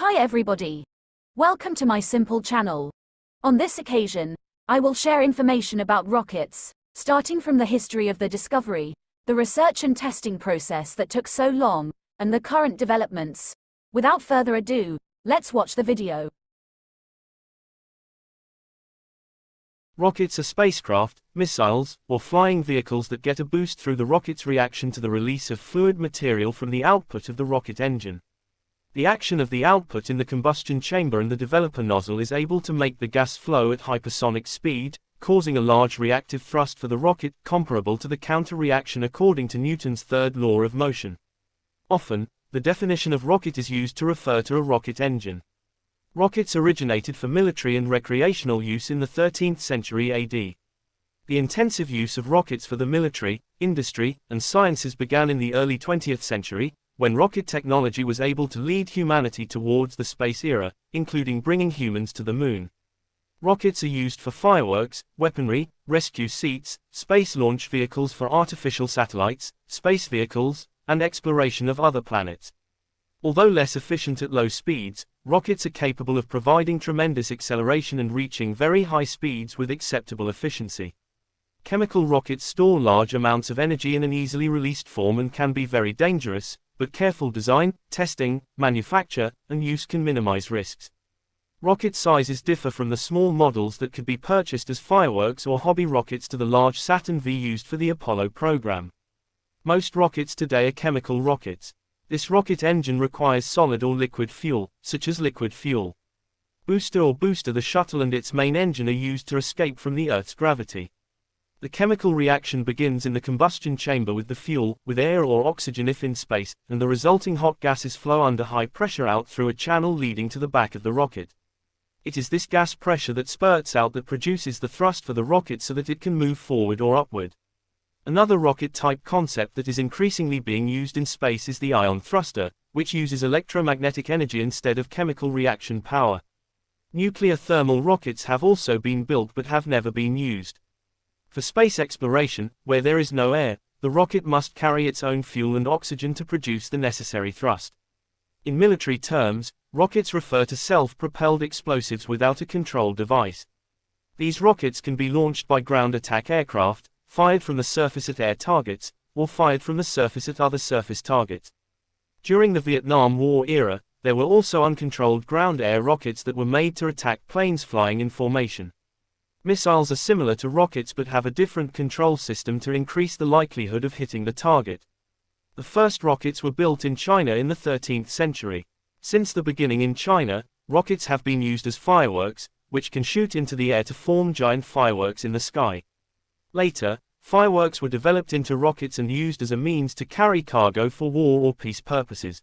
Hi everybody. Welcome to my simple channel. On this occasion, I will share information about rockets, starting from the history of the discovery, the research and testing process that took so long, and the current developments. Without further ado, let's watch the video. Rockets are spacecraft, missiles, or flying vehicles that get a boost through the rocket's reaction to the release of fluid material from the output of the rocket engine. The action of the output in the combustion chamber and the developer nozzle is able to make the gas flow at hypersonic speed, causing a large reactive thrust for the rocket comparable to the counter-reaction according to Newton's third law of motion. Often, the definition of rocket is used to refer to a rocket engine. Rockets originated for military and recreational use in the 13th century AD. The intensive use of rockets for the military, industry, and sciences began in the early 20th century, when rocket technology was able to lead humanity towards the space era, including bringing humans to the moon. Rockets are used for fireworks, weaponry, rescue seats, space launch vehicles for artificial satellites, space vehicles, and exploration of other planets. Although less efficient at low speeds, rockets are capable of providing tremendous acceleration and reaching very high speeds with acceptable efficiency. Chemical rockets store large amounts of energy in an easily released form and can be very dangerous, but careful design, testing, manufacture, and use can minimize risks. Rocket sizes differ from the small models that could be purchased as fireworks or hobby rockets to the large Saturn V used for the Apollo program. Most rockets today are chemical rockets. This rocket engine requires solid or liquid fuel, such as liquid fuel. Booster, the shuttle and its main engine are used to escape from the Earth's gravity. The chemical reaction begins in the combustion chamber with the fuel, with air or oxygen if in space, and the resulting hot gases flow under high pressure out through a channel leading to the back of the rocket. It is this gas pressure that spurts out that produces the thrust for the rocket so that it can move forward or upward. Another rocket-type concept that is increasingly being used in space is the ion thruster, which uses electromagnetic energy instead of chemical reaction power. Nuclear thermal rockets have also been built but have never been used. For space exploration, where there is no air, the rocket must carry its own fuel and oxygen to produce the necessary thrust. In military terms, rockets refer to self-propelled explosives without a control device. These rockets can be launched by ground attack aircraft, fired from the surface at air targets, or fired from the surface at other surface targets. During the Vietnam War era, there were also uncontrolled ground-air rockets that were made to attack planes flying in formation. Missiles are similar to rockets but have a different control system to increase the likelihood of hitting the target. The first rockets were built in China in the 13th century. Since the beginning in China, rockets have been used as fireworks, which can shoot into the air to form giant fireworks in the sky. Later, fireworks were developed into rockets and used as a means to carry cargo for war or peace purposes.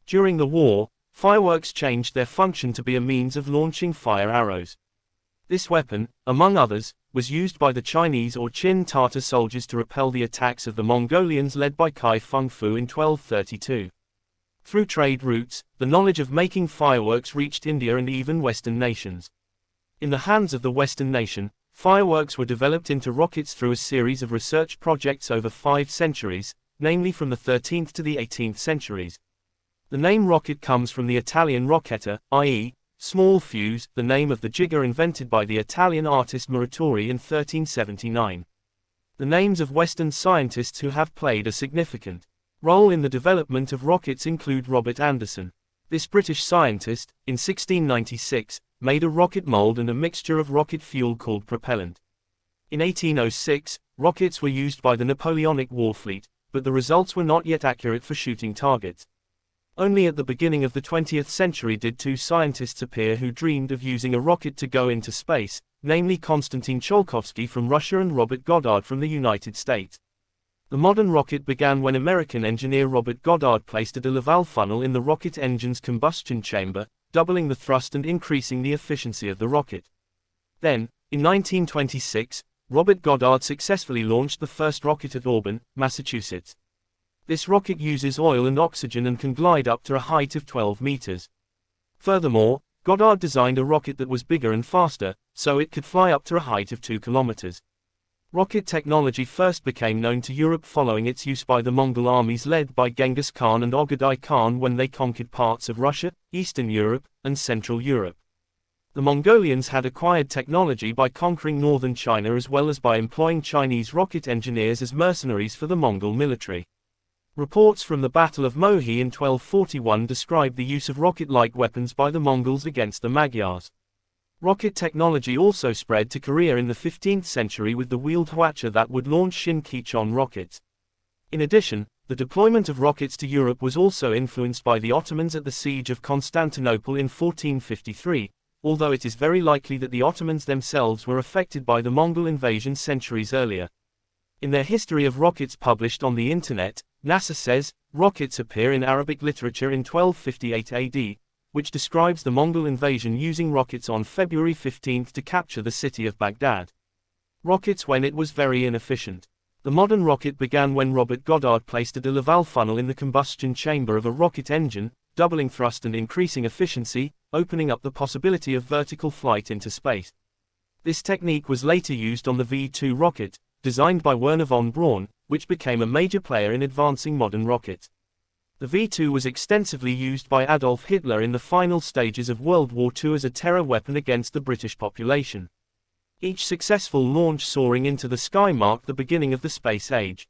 During the war, fireworks changed their function to be a means of launching fire arrows. This weapon, among others, was used by the Chinese or Qin Tatar soldiers to repel the attacks of the Mongolians led by Kai Feng-fu in 1232. Through trade routes, the knowledge of making fireworks reached India and even Western nations. In the hands of the Western nation, fireworks were developed into rockets through a series of research projects over 5 centuries, namely from the 13th to the 18th centuries. The name rocket comes from the Italian rocchetto, i.e., small fuse, the name of the jigger invented by the Italian artist Muratori in 1379. The names of Western scientists who have played a significant role in the development of rockets include Robert Anderson. This British scientist, in 1696, made a rocket mold and a mixture of rocket fuel called propellant. In 1806, rockets were used by the Napoleonic war fleet, but the results were not yet accurate for shooting targets. Only at the beginning of the 20th century did 2 scientists appear who dreamed of using a rocket to go into space, namely Konstantin Tsiolkovsky from Russia and Robert Goddard from the United States. The modern rocket began when American engineer Robert Goddard placed a de Laval funnel in the rocket engine's combustion chamber, doubling the thrust and increasing the efficiency of the rocket. Then, in 1926, Robert Goddard successfully launched the first rocket at Auburn, Massachusetts. This rocket uses oil and oxygen and can glide up to a height of 12 meters. Furthermore, Goddard designed a rocket that was bigger and faster, so it could fly up to a height of 2 kilometers. Rocket technology first became known to Europe following its use by the Mongol armies led by Genghis Khan and Ogadai Khan when they conquered parts of Russia, Eastern Europe, and Central Europe. The Mongolians had acquired technology by conquering northern China as well as by employing Chinese rocket engineers as mercenaries for the Mongol military. Reports from the Battle of Mohi in 1241 describe the use of rocket-like weapons by the Mongols against the Magyars. Rocket technology also spread to Korea in the 15th century with the wheeled hwacha that would launch Shin-Kichon rockets. In addition, the deployment of rockets to Europe was also influenced by the Ottomans at the siege of Constantinople in 1453, although it is very likely that the Ottomans themselves were affected by the Mongol invasion centuries earlier. In their history of rockets published on the Internet, NASA says, rockets appear in Arabic literature in 1258 AD, which describes the Mongol invasion using rockets on February 15 to capture the city of Baghdad. Rockets when it was very inefficient. The modern rocket began when Robert Goddard placed a de Laval funnel in the combustion chamber of a rocket engine, doubling thrust and increasing efficiency, opening up the possibility of vertical flight into space. This technique was later used on the V-2 rocket, designed by Wernher von Braun, which became a major player in advancing modern rockets. The V-2 was extensively used by Adolf Hitler in the final stages of World War II as a terror weapon against the British population. Each successful launch soaring into the sky marked the beginning of the space age.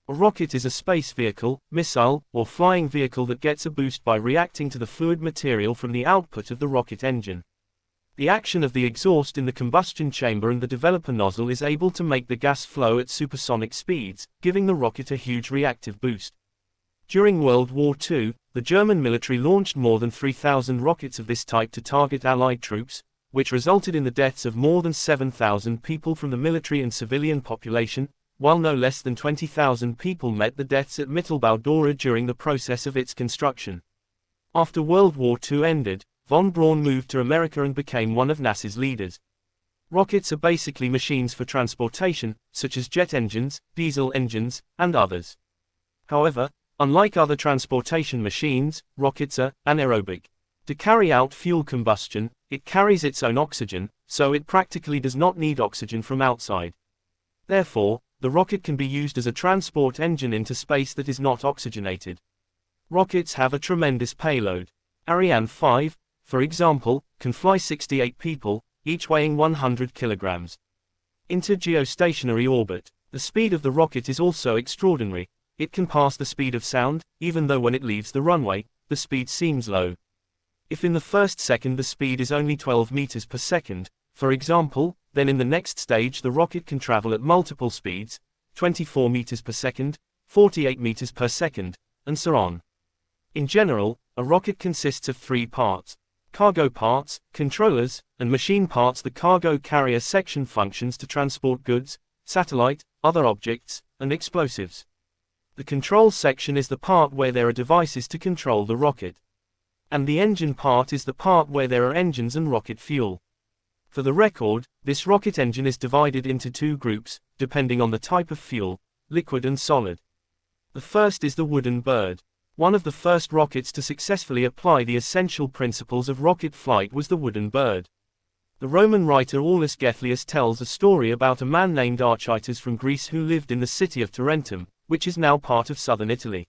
A rocket is a space vehicle, missile, or flying vehicle that gets a boost by reacting to the fluid material from the output of the rocket engine. The action of the exhaust in the combustion chamber and the developer nozzle is able to make the gas flow at supersonic speeds, giving the rocket a huge reactive boost. During World War II, the German military launched more than 3,000 rockets of this type to target Allied troops, which resulted in the deaths of more than 7,000 people from the military and civilian population, while no less than 20,000 people met the deaths at Mittelbau-Dora during the process of its construction. After World War II ended, von Braun moved to America and became one of NASA's leaders. Rockets are basically machines for transportation, such as jet engines, diesel engines, and others. However, unlike other transportation machines, rockets are anaerobic. To carry out fuel combustion, it carries its own oxygen, so it practically does not need oxygen from outside. Therefore, the rocket can be used as a transport engine into space that is not oxygenated. Rockets have a tremendous payload. Ariane 5, for example, can fly 68 people, each weighing 100 kilograms. Into geostationary orbit. The speed of the rocket is also extraordinary. It can pass the speed of sound, even though when it leaves the runway, the speed seems low. If in the first second the speed is only 12 meters per second, for example, then in the next stage the rocket can travel at multiple speeds, 24 meters per second, 48 meters per second, and so on. In general, a rocket consists of three parts: cargo parts, controllers, and machine parts. The cargo carrier section functions to transport goods, satellite, other objects, and explosives. The control section is the part where there are devices to control the rocket. And the engine part is the part where there are engines and rocket fuel. For the record, this rocket engine is divided into two groups, depending on the type of fuel, liquid and solid. The first is the wooden bird. One of the first rockets to successfully apply the essential principles of rocket flight was the wooden bird. The Roman writer Aulus Gellius tells a story about a man named Archytas from Greece who lived in the city of Tarentum, which is now part of southern Italy.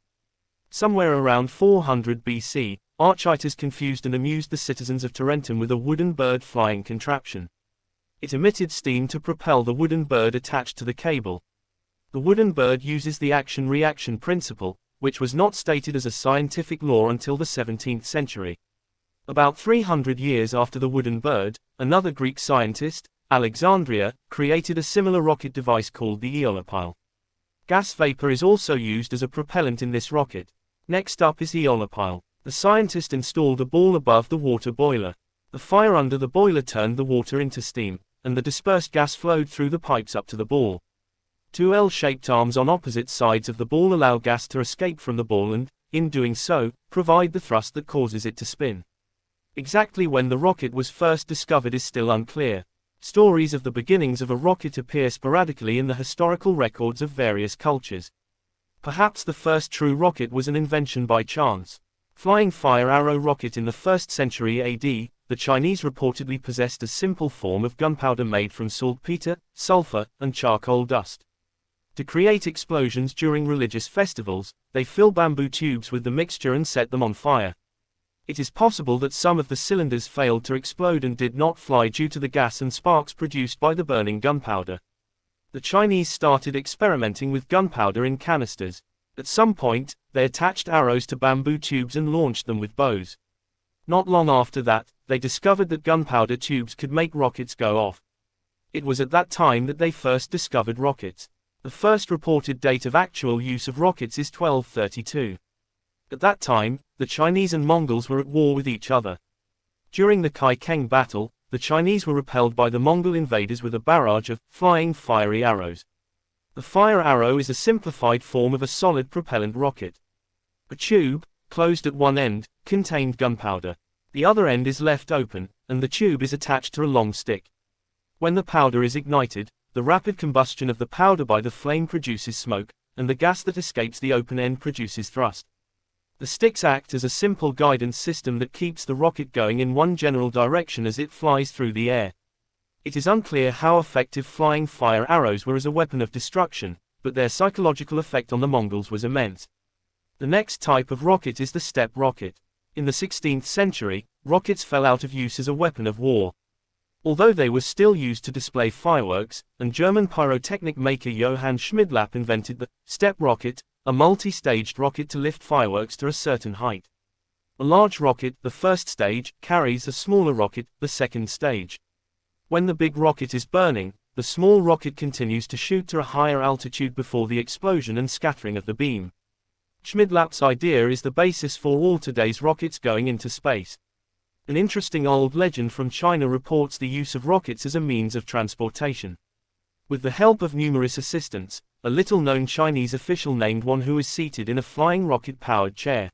Somewhere around 400 BC, Archytas confused and amused the citizens of Tarentum with a wooden bird flying contraption. It emitted steam to propel the wooden bird attached to the cable. The wooden bird uses the action-reaction principle, which was not stated as a scientific law until the 17th century. About 300 years after the wooden bird, another Greek scientist, Alexandria, created a similar rocket device called the aeolipile. Gas vapor is also used as a propellant in this rocket. Next up is the aeolipile. The scientist installed a ball above the water boiler. The fire under the boiler turned the water into steam, and the dispersed gas flowed through the pipes up to the ball. Two L-shaped arms on opposite sides of the ball allow gas to escape from the ball and, in doing so, provide the thrust that causes it to spin. Exactly when the rocket was first discovered is still unclear. Stories of the beginnings of a rocket appear sporadically in the historical records of various cultures. Perhaps the first true rocket was an invention by chance. Flying fire arrow rocket in the 1st century AD, the Chinese reportedly possessed a simple form of gunpowder made from saltpeter, sulfur, and charcoal dust. To create explosions during religious festivals, they fill bamboo tubes with the mixture and set them on fire. It is possible that some of the cylinders failed to explode and did not fly due to the gas and sparks produced by the burning gunpowder. The Chinese started experimenting with gunpowder in canisters. At some point, they attached arrows to bamboo tubes and launched them with bows. Not long after that, they discovered that gunpowder tubes could make rockets go off. It was at that time that they first discovered rockets. The first reported date of actual use of rockets is 1232. At that time, the Chinese and Mongols were at war with each other. During the Kaikeng battle, the Chinese were repelled by the Mongol invaders with a barrage of flying fiery arrows. The fire arrow is a simplified form of a solid propellant rocket. A tube, closed at one end, contained gunpowder. The other end is left open, and the tube is attached to a long stick. When the powder is ignited, the rapid combustion of the powder by the flame produces smoke, and the gas that escapes the open end produces thrust. The sticks act as a simple guidance system that keeps the rocket going in one general direction as it flies through the air. It is unclear how effective flying fire arrows were as a weapon of destruction, but their psychological effect on the Mongols was immense. The next type of rocket is the steppe rocket. In the 16th century, rockets fell out of use as a weapon of war. Although they were still used to display fireworks, and German pyrotechnic maker Johann Schmidlapp invented the steppe rocket, a multi-staged rocket to lift fireworks to a certain height. A large rocket, the first stage, carries a smaller rocket, the second stage. When the big rocket is burning, the small rocket continues to shoot to a higher altitude before the explosion and scattering of the beam. Schmidlapp's idea is the basis for all today's rockets going into space. An interesting old legend from China reports the use of rockets as a means of transportation. With the help of numerous assistants, a little-known Chinese official named one who is seated in a flying rocket-powered chair.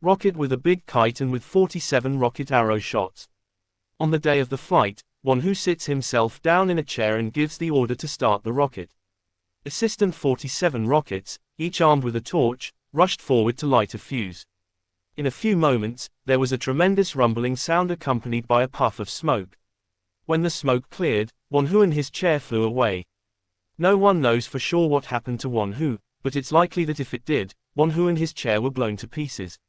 Rocket with a big kite and with 47 rocket arrow shots. On the day of the flight, one who sits himself down in a chair and gives the order to start the rocket. Assistant 47 rockets, each armed with a torch, rushed forward to light a fuse. In a few moments, there was a tremendous rumbling sound accompanied by a puff of smoke. When the smoke cleared, Won-Hu and his chair flew away. No one knows for sure what happened to Won-Hu, but it's likely that if it did, Won-Hu and his chair were blown to pieces.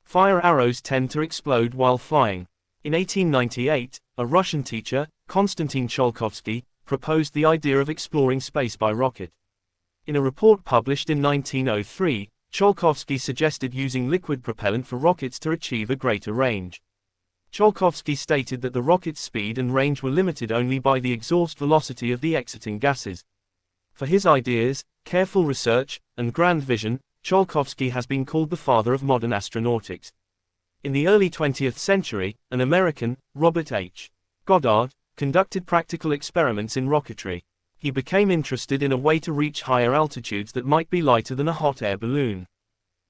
Fire arrows tend to explode while flying. In 1898, a Russian teacher, Konstantin Tsiolkovsky, proposed the idea of exploring space by rocket. In a report published in 1903, Tsiolkovsky suggested using liquid propellant for rockets to achieve a greater range. Tsiolkovsky stated that the rocket's speed and range were limited only by the exhaust velocity of the exiting gases. For his ideas, careful research, and grand vision, Tsiolkovsky has been called the father of modern astronautics. In the early 20th century, an American, Robert H. Goddard, conducted practical experiments in rocketry. He became interested in a way to reach higher altitudes that might be lighter than a hot air balloon.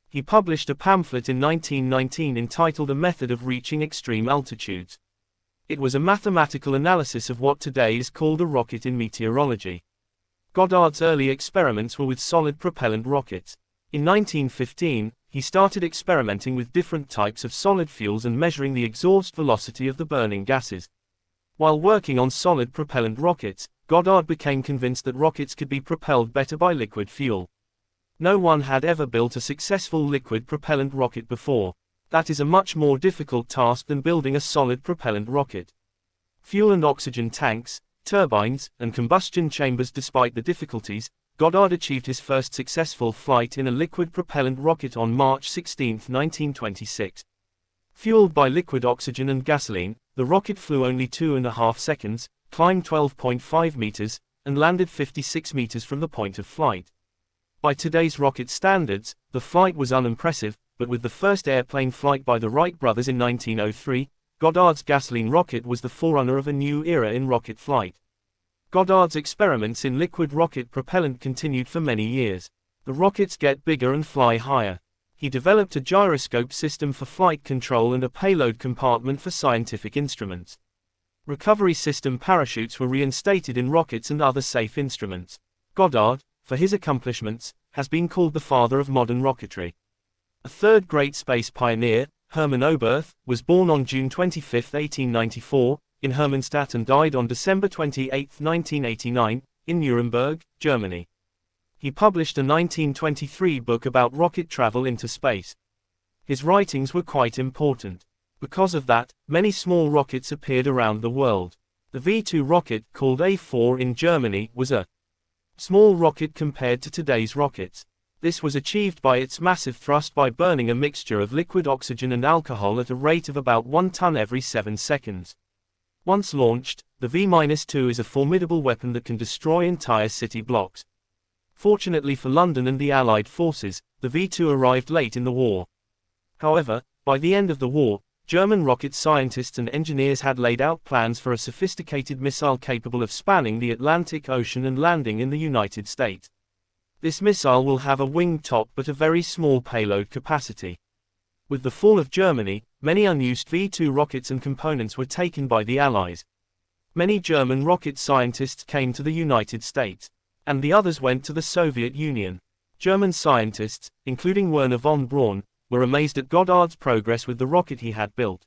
He published a pamphlet in 1919 entitled A Method of Reaching Extreme Altitudes. It was a mathematical analysis of what today is called a rocket in meteorology. Goddard's early experiments were with solid propellant rockets. In 1915, he started experimenting with different types of solid fuels and measuring the exhaust velocity of the burning gases. While working on solid propellant rockets, Goddard became convinced that rockets could be propelled better by liquid fuel. No one had ever built a successful liquid propellant rocket before. That is a much more difficult task than building a solid propellant rocket. Fuel and oxygen tanks, turbines, and combustion chambers. Despite the difficulties, Goddard achieved his first successful flight in a liquid propellant rocket on March 16, 1926. Fueled by liquid oxygen and gasoline, the rocket flew only 2.5 seconds, climbed 12.5 meters, and landed 56 meters from the point of flight. By today's rocket standards, the flight was unimpressive, but with the first airplane flight by the Wright brothers in 1903, Goddard's gasoline rocket was the forerunner of a new era in rocket flight. Goddard's experiments in liquid rocket propellant continued for many years. The rockets get bigger and fly higher. He developed a gyroscope system for flight control and a payload compartment for scientific instruments. Recovery system parachutes were reinstated in rockets and other safe instruments. Goddard, for his accomplishments, has been called the father of modern rocketry. A third great space pioneer, Hermann Oberth, was born on June 25, 1894, in Hermannstadt and died on December 28, 1989, in Nuremberg, Germany. He published a 1923 book about rocket travel into space. His writings were quite important. Because of that, many small rockets appeared around the world. The V2 rocket, called A4 in Germany, was a small rocket compared to today's rockets. This was achieved by its massive thrust by burning a mixture of liquid oxygen and alcohol at a rate of about 1 ton every 7 seconds. Once launched, the V-2 is a formidable weapon that can destroy entire city blocks. Fortunately for London and the Allied forces, the V2 arrived late in the war. However, by the end of the war, German rocket scientists and engineers had laid out plans for a sophisticated missile capable of spanning the Atlantic Ocean and landing in the United States. This missile will have a winged top but a very small payload capacity. With the fall of Germany, many unused V2 rockets and components were taken by the Allies. Many German rocket scientists came to the United States, and the others went to the Soviet Union. German scientists, including Werner von Braun, were amazed at Goddard's progress with the rocket he had built.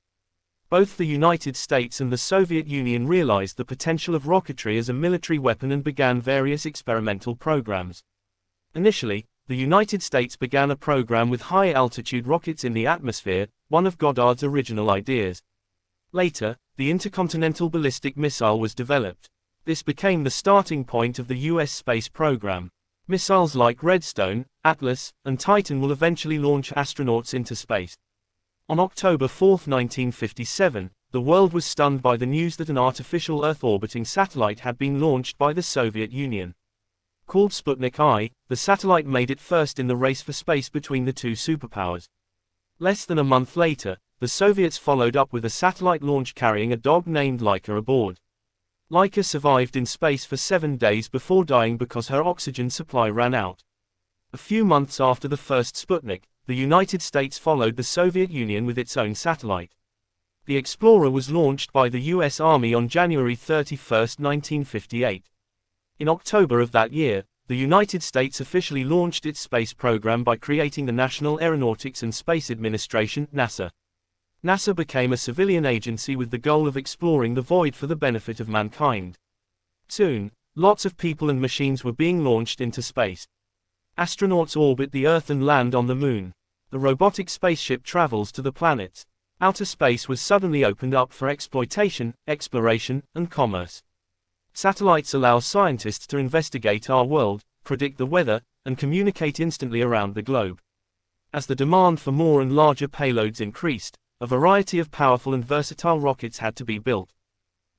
Both the United States and the Soviet Union realized the potential of rocketry as a military weapon and began various experimental programs. Initially, the United States began a program with high-altitude rockets in the atmosphere, one of Goddard's original ideas. Later, the intercontinental ballistic missile was developed. This became the starting point of the U.S. space program. Missiles like Redstone, Atlas, and Titan will eventually launch astronauts into space. On October 4, 1957, the world was stunned by the news that an artificial Earth-orbiting satellite had been launched by the Soviet Union. Called Sputnik I, the satellite made it first in the race for space between the two superpowers. Less than a month later, the Soviets followed up with a satellite launch carrying a dog named Laika aboard. Laika survived in space for 7 days before dying because her oxygen supply ran out. A few months after the first Sputnik, the United States followed the Soviet Union with its own satellite. The Explorer was launched by the U.S. Army on January 31, 1958. In October of that year, the United States officially launched its space program by creating the National Aeronautics and Space Administration, NASA. NASA became a civilian agency with the goal of exploring the void for the benefit of mankind. Soon, lots of people and machines were being launched into space. Astronauts orbit the Earth and land on the Moon. The robotic spaceship travels to the planets. Outer space was suddenly opened up for exploitation, exploration, and commerce. Satellites allow scientists to investigate our world, predict the weather, and communicate instantly around the globe. As the demand for more and larger payloads increased, a variety of powerful and versatile rockets had to be built.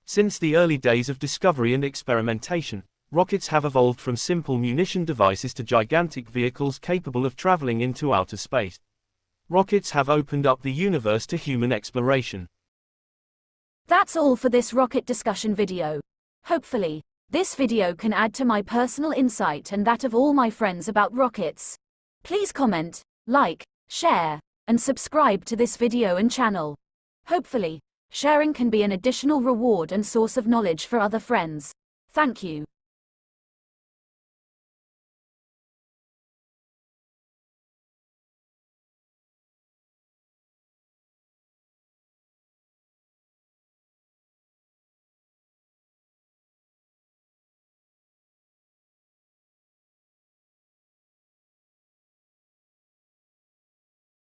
Since the early days of discovery and experimentation, rockets have evolved from simple munition devices to gigantic vehicles capable of traveling into outer space. Rockets have opened up the universe to human exploration. That's all for this rocket discussion video. Hopefully, this video can add to my personal insight and that of all my friends about rockets. Please comment, like, share, and subscribe to this video and channel. Hopefully, sharing can be an additional reward and source of knowledge for other friends. Thank you.